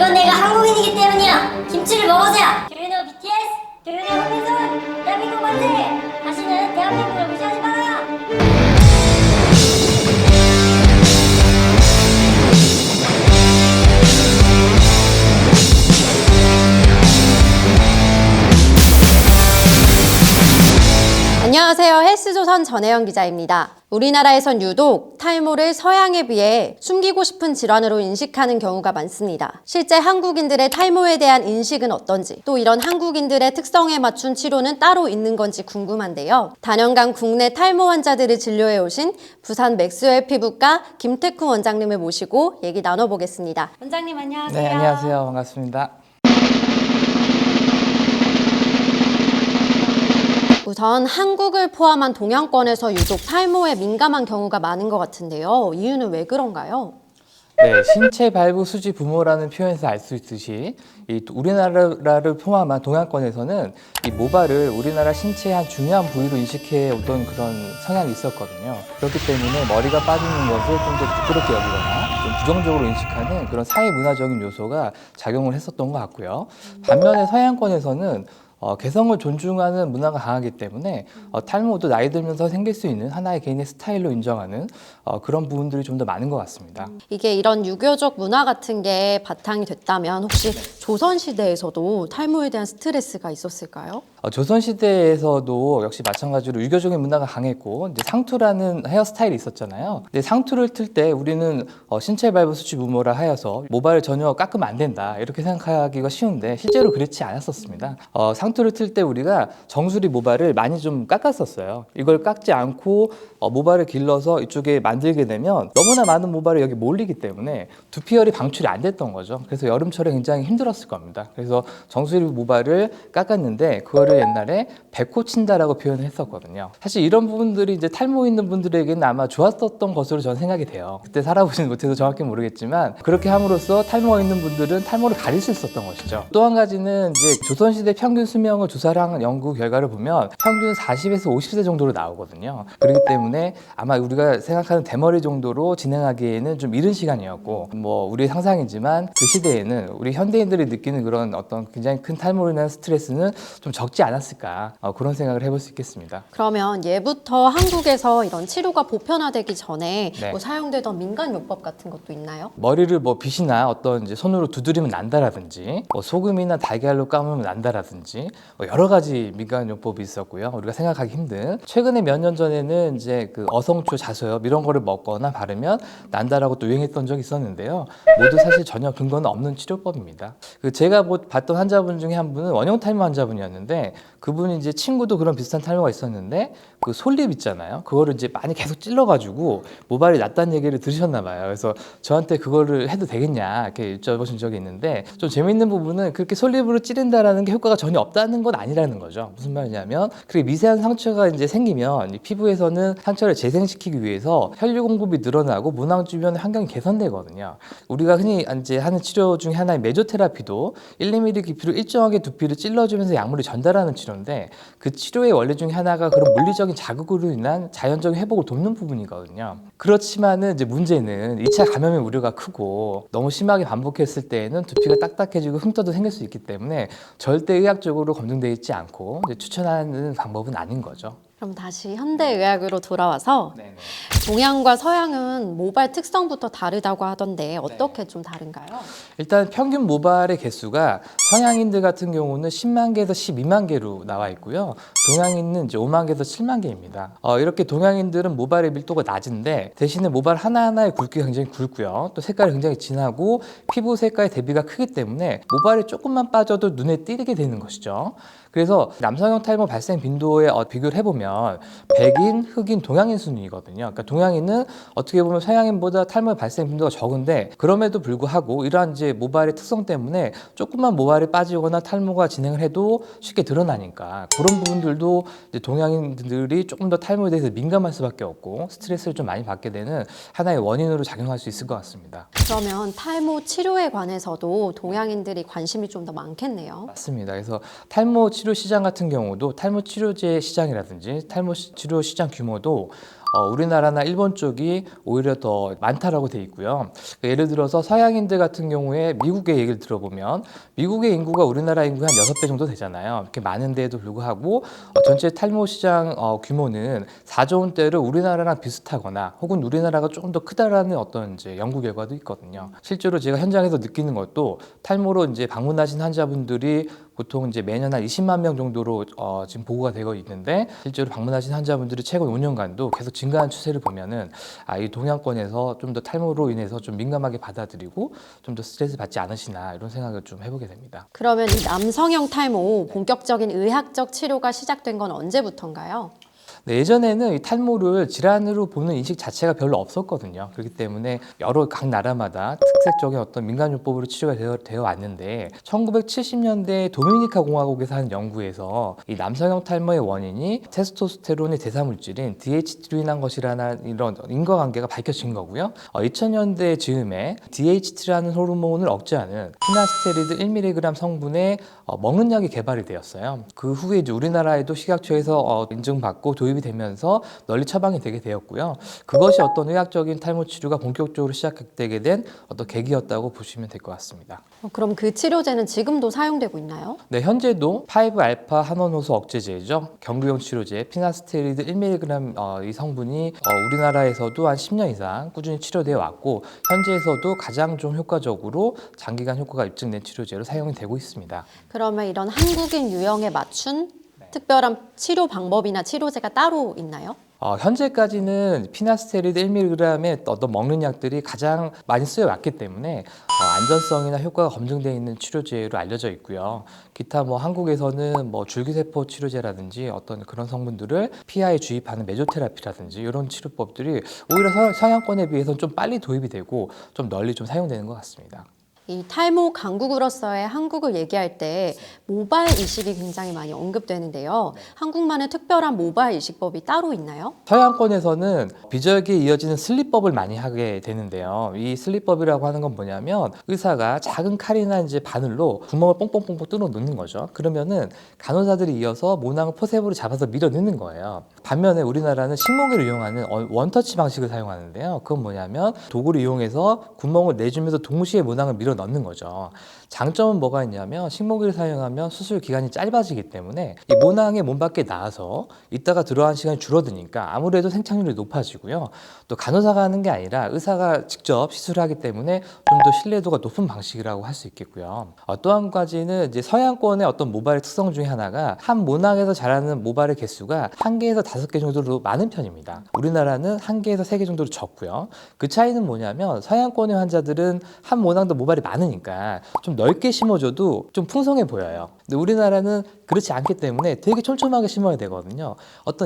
이건 내가 한국인이기 때문이야. 김치를 먹으세요. Do you know BTS? Do you know 박민선? 대한민국 만세! 다시는 대한민국을 무시하지 마라. 안녕하세요. 헬스조선 전혜영 기자입니다. 우리나라에선 유독 탈모를 서양에 비해 숨기고 싶은 질환으로 인식하는 경우가 많습니다. 실제 한국인들의 탈모에 대한 인식은 어떤지, 또 이런 한국인들의 특성에 맞춘 치료는 따로 있는 건지 궁금한데요. 단연간 국내 탈모 환자들을 진료해 오신 부산 맥스웰 피부과 김태쿵 원장님을 모시고 얘기 나눠보겠습니다. 원장님 안녕하세요. 네, 안녕하세요. 반갑습니다. 우선 한국을 포함한 동양권에서 유독 탈모에 민감한 경우가 많은 것 같은데요. 이유는 왜 그런가요? 네, 신체 발부 수지 부모라는 표현에서 알 수 있듯이 우리나라를 포함한 동양권에서는 이 모발을 우리나라 신체의 한 중요한 부위로 인식해 오던 그런 성향이 있었거든요. 그렇기 때문에 머리가 빠지는 것을 좀 더 부끄럽게 여기거나 좀 부정적으로 인식하는 그런 사회 문화적인 요소가 작용을 했었던 것 같고요. 반면에 서양권에서는 개성을 존중하는 문화가 강하기 때문에 탈모도 나이 들면서 생길 수 있는 하나의 개인의 스타일로 인정하는 그런 부분들이 좀 더 많은 것 같습니다. 이게 이런 유교적 문화 같은 게 바탕이 됐다면 혹시 조선시대에서도 탈모에 대한 스트레스가 있었을까요? 조선시대에서도 역시 마찬가지로 유교적인 문화가 강했고 이제 상투라는 헤어스타일이 있었잖아요. 근데 상투를 틀 때 우리는 신체 발부 수치 무모라 하여서 모발을 전혀 깎으면 안 된다 이렇게 생각하기가 쉬운데 실제로 그렇지 않았었습니다. 상투를 틀 때 우리가 정수리 모발을 많이 좀 깎았었어요. 이걸 깎지 않고 모발을 길러서 이쪽에 만들게 되면 너무나 많은 모발이 여기 몰리기 때문에 두피열이 방출이 안 됐던 거죠. 그래서 여름철에 굉장히 힘들었을 겁니다. 그래서 정수리 모발을 깎았는데 그거를 옛날에 백호 친다라고 표현을 했었거든요. 사실 이런 부분들이 이제 탈모 있는 분들에게는 아마 좋았었던 것으로 저는 생각이 돼요. 그때 살아보진 못해서 정확히 모르겠지만 그렇게 함으로써 탈모가 있는 분들은 탈모를 가릴 수 있었던 것이죠. 또 한 가지는 이제 조선시대 평균 수명을 조사를 한 연구 결과를 보면 평균 40에서 50세 정도로 나오거든요. 그렇기 때문에 아마 우리가 생각하는 대머리 정도로 진행하기에는 좀 이른 시간이었고 뭐 우리의 상상이지만 그 시대에는 우리 현대인들이 느끼는 그런 어떤 굉장히 큰 탈모로 인한 스트레스는 좀 적지 않았을까 그런 생각을 해볼 수 있겠습니다. 그러면 예부터 한국에서 이런 치료가 보편화되기 전에 네. 뭐 사용되던 민간요법 같은 것도 있나요? 머리를 뭐 빗이나 어떤 이제 손으로 두드리면 난다라든지 뭐 소금이나 달걀로 감으면 난다라든지 뭐 여러 가지 민간요법이 있었고요. 우리가 생각하기 힘든 최근에 몇 년 전에는 이제 그 어성초 자소엽 이런 거를 먹거나 바르면 난다라고 또 유행했던 적이 있었는데요. 모두 사실 전혀 근거는 없는 치료법입니다. 그 제가 봤던 환자분 중에 한 분은 원형 탈모 환자분이었는데 그분이 이제 친구도 그런 비슷한 탈모가 있었는데 그 솔잎 있잖아요. 그거를 이제 많이 계속 찔러가지고 모발이 났다는 얘기를 들으셨나 봐요. 그래서 저한테 그거를 해도 되겠냐 이렇게 여쭤보신 적이 있는데 좀 재밌는 부분은 그렇게 솔잎으로 찌른다라는 게 효과가 전혀 없다는 건 아니라는 거죠. 무슨 말이냐면 그렇게 미세한 상처가 이제 생기면 이 피부에서는 상처를 재생시키기 위해서 혈류 공급이 늘어나고 문항 주변 환경이 개선되거든요. 우리가 흔히 이제 하는 치료 중에 하나의 메조테라피도 1, 2mm 깊이로 일정하게 두피를 찔러주면서 약물을 전달하는 치료인데 그 치료의 원리 중에 하나가 그런 물리적인 자극으로 인한 자연적인 회복을 돕는 부분이거든요. 그렇지만은 이제 문제는 2차 감염의 우려가 크고 너무 심하게 반복했을 때에는 두피가 딱딱해지고 흉터도 생길 수 있기 때문에 절대 의학적으로 검증되어 있지 않고 이제 추천하는 방법은 아닌 거죠. 그럼 다시 현대의학으로 돌아와서 네네. 동양과 서양은 모발 특성부터 다르다고 하던데 어떻게 좀 다른가요? 일단 평균 모발의 개수가 서양인들 같은 경우는 10만 개에서 12만 개로 나와 있고요. 동양인은 이제 5만 개에서 7만 개입니다. 이렇게 동양인들은 모발의 밀도가 낮은데 대신에 모발 하나하나의 굵기가 굉장히 굵고요. 또 색깔이 굉장히 진하고 피부 색깔의 대비가 크기 때문에 모발이 조금만 빠져도 눈에 띄게 되는 것이죠. 그래서 남성형 탈모 발생 빈도에 비교를 해보면 백인, 흑인, 동양인 순이거든요. 그러니까 동양인은 어떻게 보면 서양인보다 탈모 발생 빈도가 적은데 그럼에도 불구하고 이러한 이제 모발의 특성 때문에 조금만 모발이 빠지거나 탈모가 진행을 해도 쉽게 드러나니까 그런 부분들도 이제 동양인들이 조금 더 탈모에 대해서 민감할 수밖에 없고 스트레스를 좀 많이 받게 되는 하나의 원인으로 작용할 수 있을 것 같습니다. 그러면 탈모 치료에 관해서도 동양인들이 관심이 좀 더 많겠네요. 맞습니다. 그래서 탈모 치료 시장 같은 경우도 탈모 치료제 시장이라든지 탈모 치료 시장 규모도 우리나라나 일본 쪽이 오히려 더 많다라고 돼 있고요. 예를 들어서 서양인들 같은 경우에 미국의 얘기를 들어보면 미국의 인구가 우리나라 인구의 한 6배 정도 되잖아요. 이렇게 많은데도 불구하고 전체 탈모 시장 규모는 4조 원대로 우리나라랑 비슷하거나 혹은 우리나라가 조금 더 크다라는 어떤 이제 연구 결과도 있거든요. 실제로 제가 현장에서 느끼는 것도 탈모로 이제 방문하신 환자분들이 보통 이제 매년 한 20만 명 정도로 지금 보고가 되고 있는데 실제로 방문하신 환자분들이 최근 5년간도 계속 증가한 추세를 보면은 이 동양권에서 좀 더 탈모로 인해서 좀 민감하게 받아들이고 좀 더 스트레스 받지 않으시나 이런 생각을 좀 해보게 됩니다. 그러면 이 남성형 탈모 본격적인 의학적 치료가 시작된 건 언제부터인가요? 네, 예전에는 이 탈모를 질환으로 보는 인식 자체가 별로 없었거든요. 그렇기 때문에 여러 각 나라마다 특색적인 어떤 민간요법으로 치료가 되어 왔는데 1970년대 도미니카 공화국에서 한 연구에서 이 남성형 탈모의 원인이 테스토스테론의 대사물질인 DHT로 인한 것이라는 이런 인과관계가 밝혀진 거고요. 2000년대 즈음에 DHT라는 호르몬을 억제하는 피나스테리드 1mg 성분의 먹는 약이 개발이 되었어요. 그 후에 이제 우리나라에도 식약처에서 인증받고 도입이 되면서 널리 처방이 되게 되었고요. 그것이 어떤 의학적인 탈모 치료가 본격적으로 시작되게 된 어떤 계기였다고 보시면 될 것 같습니다. 그럼 그 치료제는 지금도 사용되고 있나요? 네, 현재도 5알파 한원호소 억제제죠. 경구용 치료제 피나스테리드 1mg 이 성분이 우리나라에서도 한 10년 이상 꾸준히 치료되어 왔고 현재에서도 가장 좀 효과적으로 장기간 효과가 입증된 치료제로 사용이 되고 있습니다. 그러면 이런 한국인 유형에 맞춘 특별한 치료 방법이나 치료제가 따로 있나요? 현재까지는 피나스테리드 1mg의 어떤 먹는 약들이 가장 많이 쓰여왔기 때문에 안전성이나 효과가 검증되어 있는 치료제로 알려져 있고요. 기타 한국에서는 줄기세포 치료제라든지 어떤 그런 성분들을 피하에 주입하는 메조테라피라든지 이런 치료법들이 오히려 서양권에 비해서는 좀 빨리 도입이 되고 좀 널리 좀 사용되는 것 같습니다. 이 탈모 강국으로서의 한국을 얘기할 때 모발 이식이 굉장히 많이 언급되는데요. 한국만의 특별한 모발 이식법이 따로 있나요? 서양권에서는 비절기에 이어지는 슬립법을 많이 하게 되는데요. 이 슬립법이라고 하는 건 뭐냐면 의사가 작은 칼이나 이제 바늘로 구멍을 뽕뽕뽕뽕 뚫어 넣는 거죠. 그러면은 간호사들이 이어서 모낭을 포셉으로 잡아서 밀어 넣는 거예요. 반면에 우리나라는 식모기를 이용하는 원터치 방식을 사용하는데요. 그건 뭐냐면 도구를 이용해서 구멍을 내주면서 동시에 모낭을 밀어 넣는 거죠. 장점은 뭐가 있냐면 식모기를 사용하면 수술 기간이 짧아지기 때문에 이 모낭이 몸 밖에 나와서 있다가 들어가는 시간이 줄어드니까 아무래도 생착률이 높아지고요. 또 간호사가 하는 게 아니라 의사가 직접 시술을 하기 때문에 좀 더 신뢰도가 높은 방식이라고 할 수 있겠고요. 또 한 가지는 이제 서양권의 어떤 모발의 특성 중에 하나가 한 모낭에서 자라는 모발의 개수가 1개에서 5개 정도로 많은 편입니다. 우리나라는 1개에서 3개 정도로 적고요. 그 차이는 뭐냐면 서양권의 환자들은 한 모낭도 모발이 많으니까 좀 넓게 심어줘도 좀 풍성해 보여요. 근데 우리나라는 그렇지 않기 때문에 되게 촘촘하게 심어야 되거든요.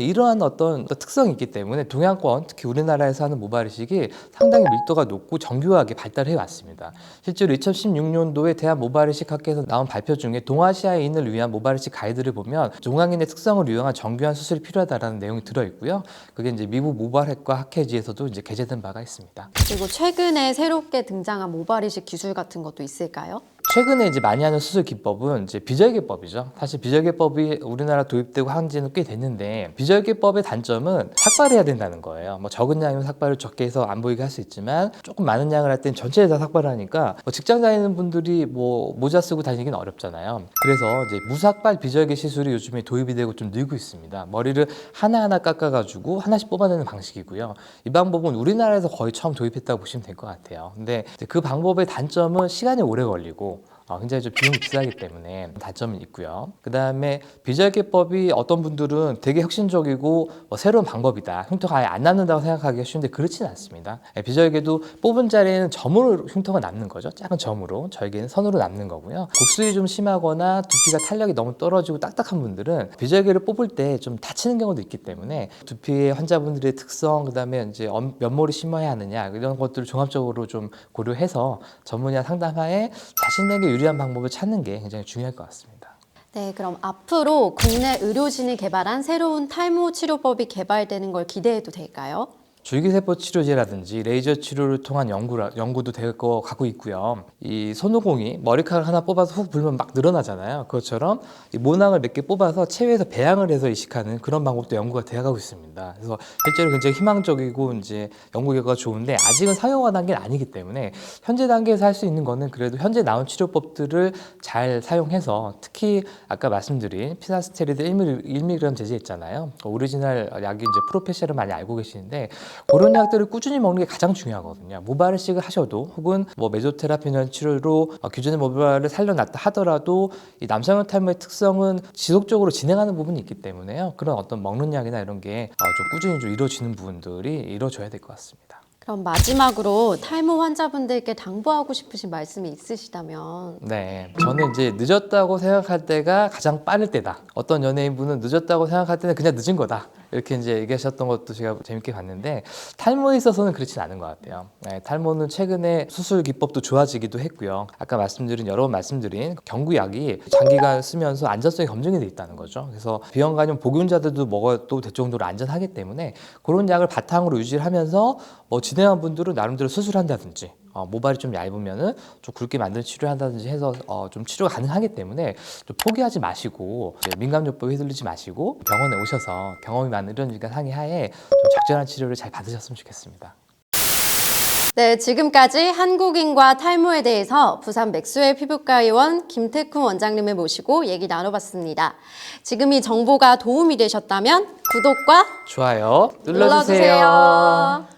이러한 어떤 특성이 있기 때문에 동양권, 특히 우리나라에서 하는 모발 이식이 상당히 밀도가 높고 정교하게 발달해 왔습니다. 실제로 2016년도에 대한 모발 이식 학회에서 나온 발표 중에 동아시아인을 위한 모발 이식 가이드를 보면 동양인의 특성을 이용한 정교한 수술이 필요하다라는 내용이 들어 있고요. 그게 이제 미국 모발학과 학회지에서도 이제 게재된 바가 있습니다. 그리고 최근에 새롭게 등장한 모발 이식 기술 같은 것도 있을까요? 최근에 이제 많이 하는 수술 기법은 이제 비절개법이죠. 사실 비절개법이 우리나라 도입되고 한 지는 꽤 됐는데 비절개법의 단점은 삭발해야 된다는 거예요. 적은 양이면 삭발을 적게 해서 안 보이게 할 수 있지만 조금 많은 양을 할 땐 전체에 다 삭발을 하니까 직장 다니는 분들이 모자 쓰고 다니기는 어렵잖아요. 그래서 이제 무삭발 비절개 시술이 요즘에 도입이 되고 좀 늘고 있습니다. 머리를 하나하나 깎아가지고 하나씩 뽑아내는 방식이고요. 이 방법은 우리나라에서 거의 처음 도입했다고 보시면 될 것 같아요. 근데 그 방법의 단점은 시간이 오래 걸리고 굉장히 좀 비용이 비싸기 때문에 단점은 있고요. 그 다음에 비절개법이 어떤 분들은 되게 혁신적이고 새로운 방법이다. 흉터가 아예 안 남는다고 생각하기가 쉬운데 그렇지는 않습니다. 비절개도 뽑은 자리에는 점으로 흉터가 남는 거죠. 작은 점으로. 절개는 선으로 남는 거고요. 곱슬이 좀 심하거나 두피가 탄력이 너무 떨어지고 딱딱한 분들은 비절개를 뽑을 때 좀 다치는 경우도 있기 때문에 두피의 환자분들의 특성, 그 다음에 이제 면모를 심어야 하느냐 이런 것들을 종합적으로 좀 고려해서 전문의와 상담하에 자신에게 유리한 방법을 찾는 게 굉장히 중요할 것 같습니다. 네, 그럼 앞으로 국내 의료진이 개발한 새로운 탈모 치료법이 개발되는 걸 기대해도 될까요? 줄기세포 치료제라든지 레이저 치료를 통한 연구도 되고 가고 있고요. 이 손오공이 머리카락 하나 뽑아서 훅 불면 막 늘어나잖아요. 그것처럼 이 모낭을 몇 개 뽑아서 체외에서 배양을 해서 이식하는 그런 방법도 연구가 되어가고 있습니다. 그래서 실제로 굉장히 희망적이고 이제 연구 결과가 좋은데 아직은 상용화 단계는 아니기 때문에 현재 단계에서 할 수 있는 거는 그래도 현재 나온 치료법들을 잘 사용해서 특히 아까 말씀드린 피나스테리드 1mg 제제 있잖아요. 오리지널 약이 이제 프로페시아를 많이 알고 계시는데 그런 약들을 꾸준히 먹는 게 가장 중요하거든요. 모발이식을 하셔도 혹은 뭐 메조테라피나 치료로 기존의 모발을 살려놨다 하더라도 이 남성형 탈모의 특성은 지속적으로 진행하는 부분이 있기 때문에요. 그런 어떤 먹는 약이나 이런 게 좀 꾸준히 좀 이루어지는 부분들이 이루어져야 될 것 같습니다. 그럼 마지막으로 탈모 환자분들께 당부하고 싶으신 말씀이 있으시다면? 네, 저는 이제 늦었다고 생각할 때가 가장 빠를 때다. 어떤 연예인분은 늦었다고 생각할 때는 그냥 늦은 거다. 이렇게 이제 얘기하셨던 것도 제가 재밌게 봤는데 탈모에 있어서는 그렇진 않은 것 같아요. 네, 탈모는 최근에 수술 기법도 좋아지기도 했고요. 아까 여러 번 말씀드린 경구약이 장기간 쓰면서 안전성이 검증이 돼 있다는 거죠. 그래서 비형 간염 복용자들도 먹어도 될 정도로 안전하기 때문에 그런 약을 바탕으로 유지를 하면서 뭐 진행한 분들은 나름대로 수술한다든지 모발이 좀 얇으면은 좀 굵게 만드는 치료를 한다든지 해서 좀 치료가 가능하기 때문에 좀 포기하지 마시고 민감요법에 휘둘리지 마시고 병원에 오셔서 경험이 많은 의료진과 상의하에 좀 적절한 치료를 잘 받으셨으면 좋겠습니다. 네, 지금까지 한국인과 탈모에 대해서 부산 맥스웰 피부과 의원 김태훈 원장님을 모시고 얘기 나눠봤습니다. 지금 이 정보가 도움이 되셨다면 구독과 좋아요 눌러주세요.